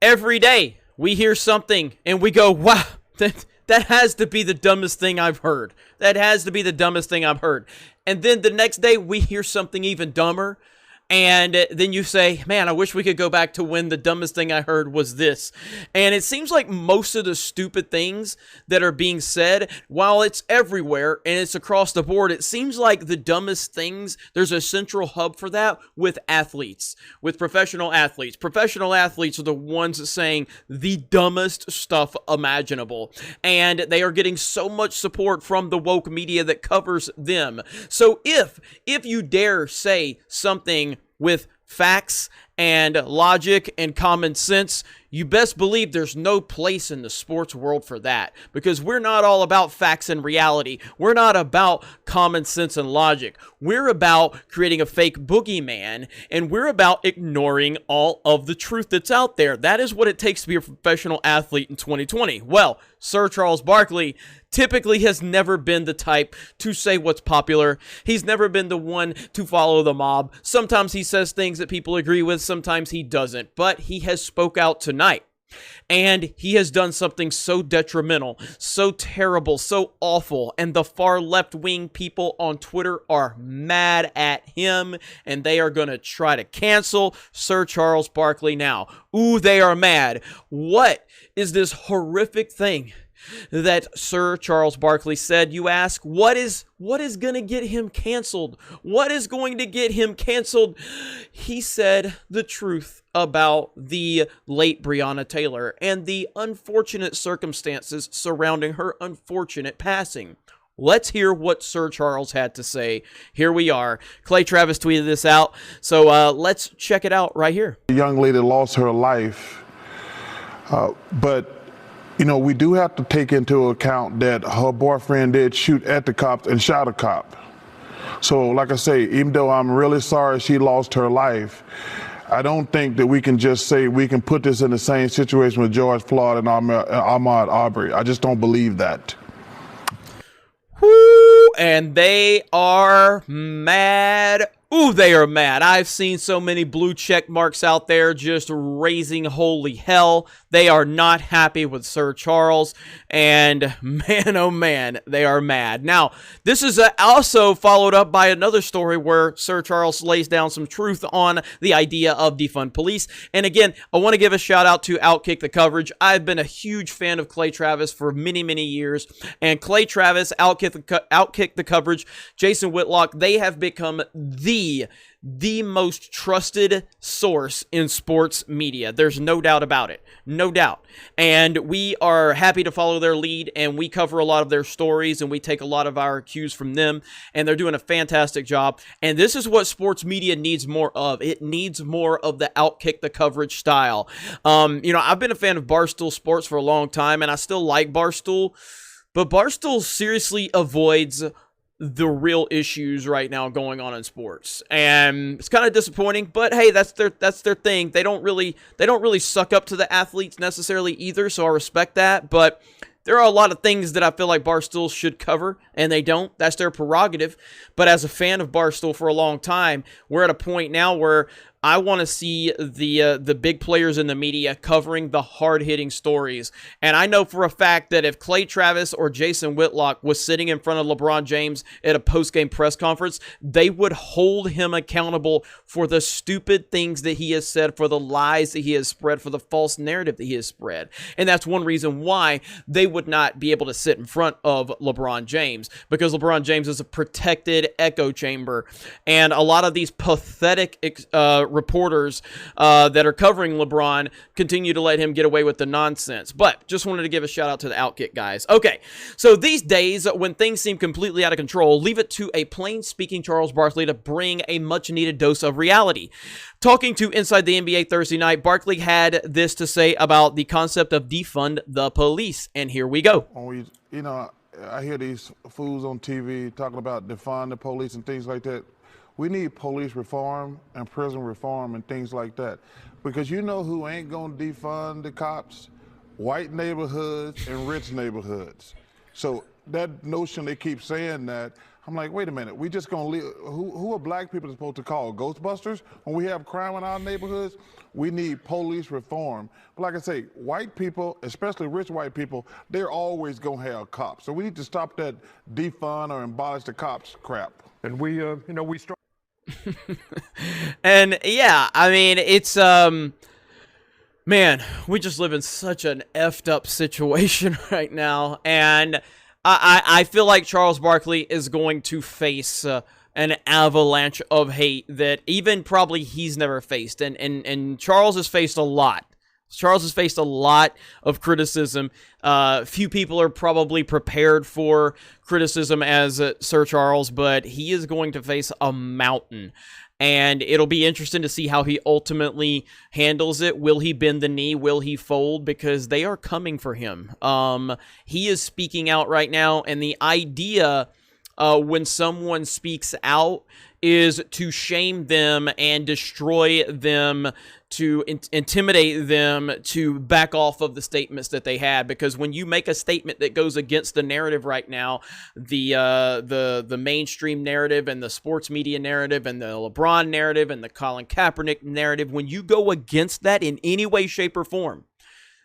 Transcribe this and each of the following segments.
Every day we hear something and we go, wow, that has to be the dumbest thing I've heard. That has to be the dumbest thing I've heard. And then the next day we hear something even dumber. And then you say, man, I wish we could go back to when the dumbest thing I heard was this. And it seems like most of the stupid things that are being said, while it's everywhere and it's across the board, it seems like the dumbest things, there's a central hub for that with athletes, with professional athletes. Professional athletes are the ones saying the dumbest stuff imaginable. And they are getting so much support from the woke media that covers them. So if you dare say something with facts and logic and common sense, you best believe there's no place in the sports world for that, because we're not all about facts and reality. We're not about common sense and logic. We're about creating a fake boogeyman, and we're about ignoring all of the truth that's out there. That is what it takes to be a professional athlete in 2020. Well, Sir Charles Barkley typically has never been the type to say what's popular. He's never been the one to follow the mob. Sometimes he says things that people agree with, sometimes he doesn't, but he has spoke out tonight. And he has done something so detrimental, so terrible, so awful, and the far left-wing people on Twitter are mad at him, and they are going to try to cancel Sir Charles Barkley now. Ooh, they are mad. What is this horrific thing that Sir Charles Barkley said, you ask? What is going to get him canceled? What is going to get him canceled? He said the truth about the late Breonna Taylor and the unfortunate circumstances surrounding her unfortunate passing. Let's hear what Sir Charles had to say. Here we are. Clay Travis tweeted this out, so let's check it out right here. The young lady lost her life, but you know, we do have to take into account that her boyfriend did shoot at the cops and shot a cop. So like I say, even though I'm really sorry she lost her life, I don't think that we can just say we can put this in the same situation with George Floyd and Ahmaud Arbery. I just don't believe that. Woo! And they are mad. Ooh, they are mad. I've seen so many blue check marks out there just raising holy hell. They are not happy with Sir Charles, and man, oh man, they are mad. Now, this is also followed up by another story where Sir Charles lays down some truth on the idea of defund police. And again, I want to give a shout out to Outkick the Coverage. I've been a huge fan of Clay Travis for many, many years, and Clay Travis, Outkick the Coverage, Jason Whitlock, they have become the most trusted source in sports media. There's no doubt about it. No doubt. And we are happy to follow their lead, and we cover a lot of their stories, and we take a lot of our cues from them, and they're doing a fantastic job. And this is what sports media needs more of. It needs more of the Outkick the Coverage style. You know, I've been a fan of Barstool Sports for a long time, and I still like Barstool, but Barstool seriously avoids the real issues right now going on in sports, and it's kind of disappointing, but hey, that's their thing. They don't really suck up to the athletes necessarily either, so I respect that. But there are a lot of things that I feel like Barstool should cover, and they don't. That's their prerogative. But as a fan of Barstool for a long time, we're at a point now where I want to see the big players in the media covering the hard-hitting stories. And I know for a fact that if Clay Travis or Jason Whitlock was sitting in front of LeBron James at a post-game press conference, they would hold him accountable for the stupid things that he has said, for the lies that he has spread, for the false narrative that he has spread. And that's one reason why they would not be able to sit in front of LeBron James, because LeBron James is a protected echo chamber. And a lot of these pathetic reporters that are covering LeBron continue to let him get away with the nonsense. But just wanted to give a shout out to the Outkick guys. Okay, so these days when things seem completely out of control, leave it to a plain speaking Charles Barkley to bring a much needed dose of reality. Talking to Inside the NBA Thursday night, Barkley had this to say about the concept of defund the police, and here we go. You know, I hear these fools on TV talking about defund the police and things like that. We need police reform and prison reform and things like that. Because you know who ain't gonna defund the cops? White neighborhoods and rich neighborhoods. So that notion they keep saying that, I'm like, wait a minute, we just gonna leave, who are black people supposed to call Ghostbusters when we have crime in our neighborhoods? We need police reform. But like I say, white people, especially rich white people, they're always gonna have cops. So we need to stop that defund or abolish the cops crap. And we strong. And yeah, I mean, it's man, we just live in such an effed up situation right now, and I feel like Charles Barkley is going to face an avalanche of hate that even probably he's never faced, and Charles has faced a lot. Charles has faced a lot of criticism. Few people are probably prepared for criticism as Sir Charles, but he is going to face a mountain. And it'll be interesting to see how he ultimately handles it. Will he bend the knee? Will he fold? Because they are coming for him. He is speaking out right now, and the idea when someone speaks out is to shame them and destroy them, to intimidate them to back off of the statements that they had. Because when you make a statement that goes against the narrative right now, the mainstream narrative and the sports media narrative and the LeBron narrative and the Colin Kaepernick narrative, when you go against that in any way, shape, or form,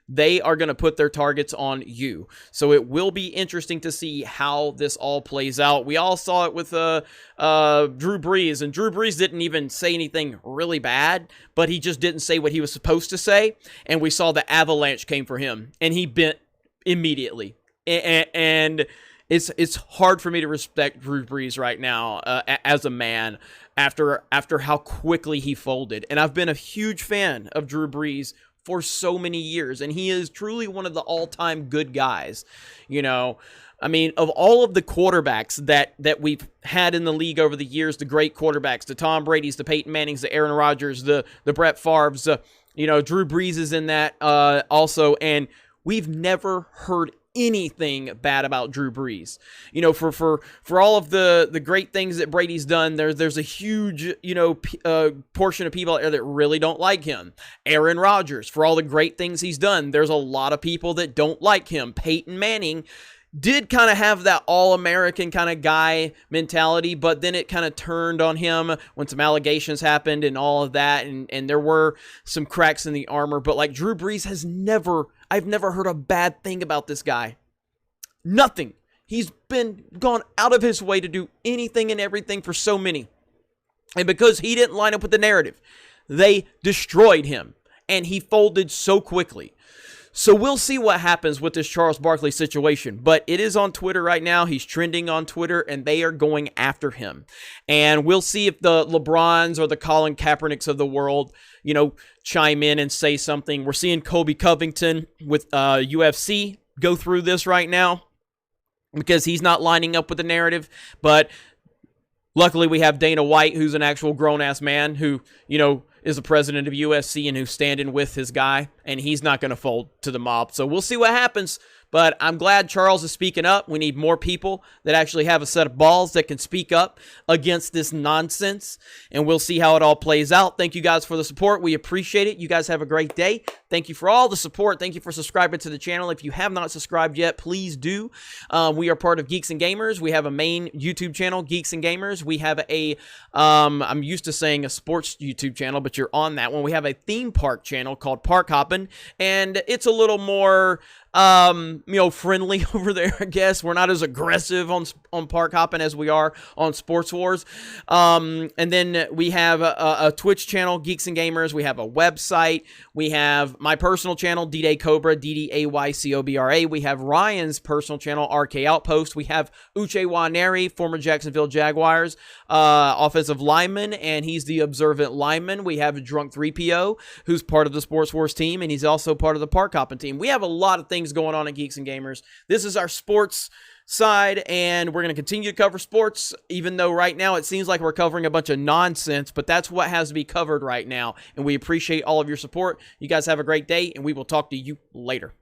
they are going to put their targets on you. So it will be interesting to see how this all plays out. We all saw it with Drew Brees, and Drew Brees didn't even say anything really bad, but he just didn't say what he was supposed to say, and we saw the avalanche came for him, and he bent immediately. And it's hard for me to respect Drew Brees right now as a man after how quickly he folded. And I've been a huge fan of Drew Brees for so many years, and he is truly one of the all-time good guys. You know, I mean, of all of the quarterbacks that we've had in the league over the years, the great quarterbacks, the Tom Brady's, the Peyton Mannings, the Aaron Rodgers, the Brett Favre's, Drew Brees is in that also, and we've never heard anything bad about Drew Brees. You know, for all of the great things that Brady's done, there's a huge, portion of people out there that really don't like him. Aaron Rodgers, for all the great things he's done, there's a lot of people that don't like him. Peyton Manning did kind of have that all-American kind of guy mentality, but then it kind of turned on him when some allegations happened and all of that, and there were some cracks in the armor. But like Drew Brees I've never heard a bad thing about this guy. Nothing. He's gone out of his way to do anything and everything for so many. And because he didn't line up with the narrative, they destroyed him, and he folded so quickly. So we'll see what happens with this Charles Barkley situation, but it is on Twitter right now. He's trending on Twitter, and they are going after him. And we'll see if the LeBrons or the Colin Kaepernicks of the world, chime in and say something. We're seeing Kobe Covington with UFC go through this right now because he's not lining up with the narrative, but luckily we have Dana White, who's an actual grown-ass man who, is the president of UFC and who's standing with his guy, and he's not going to fold to the mob. So we'll see what happens, but I'm glad Charles is speaking up. We need more people that actually have a set of balls that can speak up against this nonsense, and we'll see how it all plays out. Thank you guys for the support. We appreciate it. You guys have a great day. Thank you for all the support. Thank you for subscribing to the channel. If you have not subscribed yet, please do. We are part of Geeks and Gamers. We have a main YouTube channel, Geeks and Gamers. We have I'm used to saying a sports YouTube channel, but you're on that one. We have a theme park channel called Park Hoppin', and it's a little more friendly over there, I guess. We're not as aggressive on Park Hoppin' as we are on Sports Wars. And then we have a Twitch channel, Geeks and Gamers. We have a website. We have my personal channel, D-Day Cobra, DDAYCOBRA. We have Ryan's personal channel, RK Outpost. We have Uche Nwaneri, former Jacksonville Jaguars offensive lineman, and he's the observant lineman. We have Drunk 3PO, who's part of the Sports Wars team, and he's also part of the Park Hoppin' team. We have a lot of things going on at Geeks and Gamers. This is our sports side, and we're going to continue to cover sports, even though right now it seems like we're covering a bunch of nonsense, but that's what has to be covered right now, and we appreciate all of your support. You guys have a great day, and we will talk to you later.